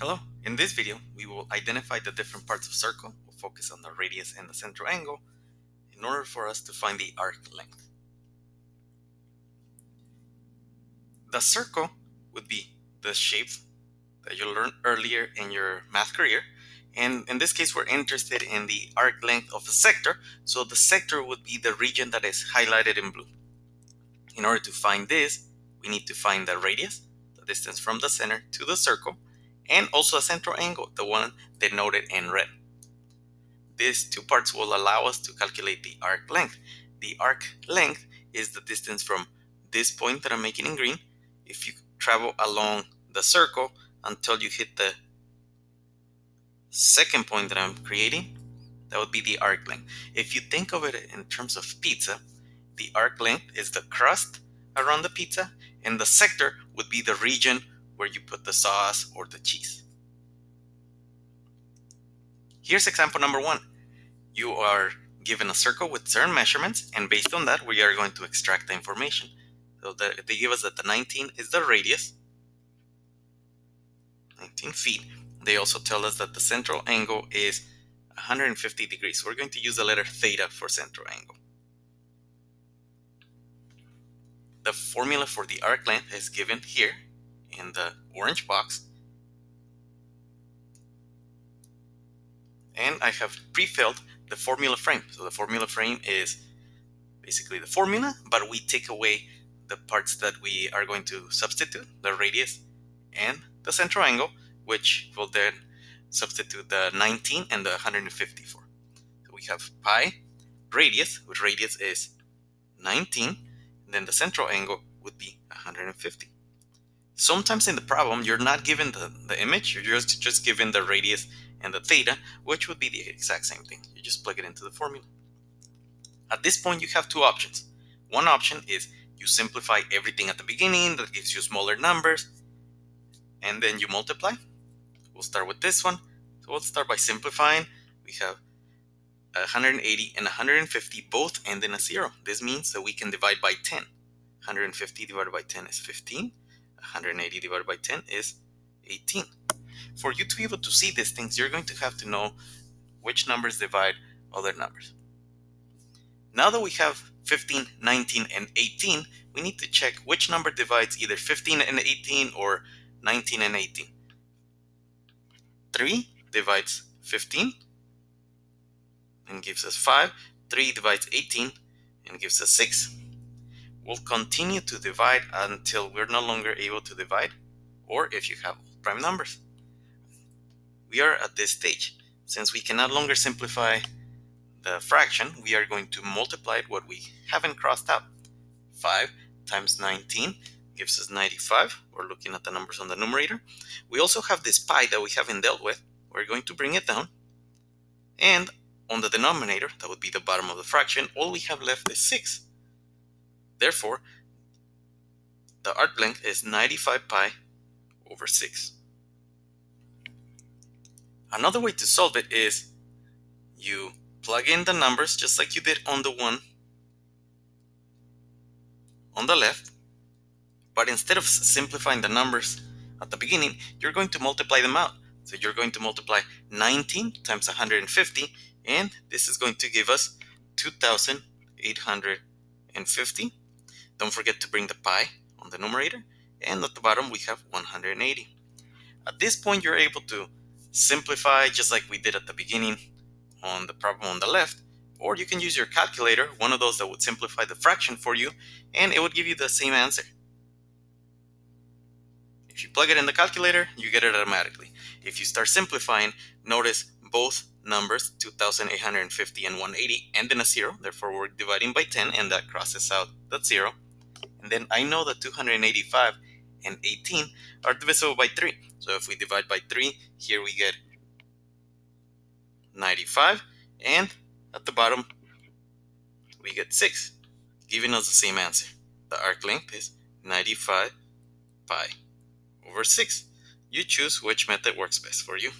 Hello, in this video we will identify the different parts of circle. We'll focus on the radius and the central angle in order for us to find the arc length. The circle would be the shape that you learned earlier in your math career, and in this case we're interested in the arc length of a sector, so the sector would be the region that is highlighted in blue. In order to find this, we need to find the radius, the distance from the center to the circle, and also a central angle, the one denoted in red. These two parts will allow us to calculate the arc length. The arc length is the distance from this point that I'm making in green. If you travel along the circle until you hit the second point that I'm creating, that would be the arc length. If you think of it in terms of pizza, the arc length is the crust around the pizza, and the sector would be the region where you put the sauce or the cheese. Here's example number 1. You are given a circle with certain measurements, and based on that we are going to extract the information. So they give us that the 19 is the radius, 19 feet. They also tell us that the central angle is 150 degrees. We're going to use the letter theta for central angle. The formula for the arc length is given here in the orange box, and I have pre-filled the formula frame. So the formula frame is basically the formula, but we take away the parts that we are going to substitute, the radius and the central angle, which will then substitute the 19 and the 154. So we have pi radius, which radius is 19, and then the central angle would be 150. Sometimes in the problem you're not given the image, you're just given the radius and the theta, which would be the exact same thing. You just plug it into the formula. At this point you have two options. One option is you simplify everything at the beginning, that gives you smaller numbers, and then you multiply. We'll start with this one. So we'll start by simplifying. We have 180 and 150 both end in a 0. This means that we can divide by 10. 150 divided by 10 is 15. 180 divided by 10 is 18. For you to be able to see these things, you're going to have to know which numbers divide other numbers. Now that we have 15, 19, and 18, we need to check which number divides either 15 and 18 or 19 and 18. 3 divides 15 and gives us 5. 3 divides 18 and gives us 6. We'll continue to divide until we're no longer able to divide, or if you have prime numbers. We are at this stage. Since we can no longer simplify the fraction, we are going to multiply what we haven't crossed out. 5 times 19 gives us 95. We're looking at the numbers on the numerator. We also have this pi that we haven't dealt with. We're going to bring it down. And on the denominator, that would be the bottom of the fraction, all we have left is 6. Therefore, the arc length is 95 pi over 6. Another way to solve it is you plug in the numbers just like you did on the one on the left, but instead of simplifying the numbers at the beginning, you're going to multiply them out. So you're going to multiply 19 times 150, and this is going to give us 2,850. Don't forget to bring the pi on the numerator, and at the bottom we have 180. At this point you're able to simplify just like we did at the beginning on the problem on the left, or you can use your calculator, one of those that would simplify the fraction for you, and it would give you the same answer. If you plug it in the calculator, you get it automatically. If you start simplifying, notice both numbers, 2,850 and 180, end in a 0, therefore we're dividing by 10, and that crosses out that 0. And then I know that 285 and 18 are divisible by 3. So if we divide by 3, here we get 95, and at the bottom we get 6, giving us the same answer. The arc length is 95 pi over 6. You choose which method works best for you.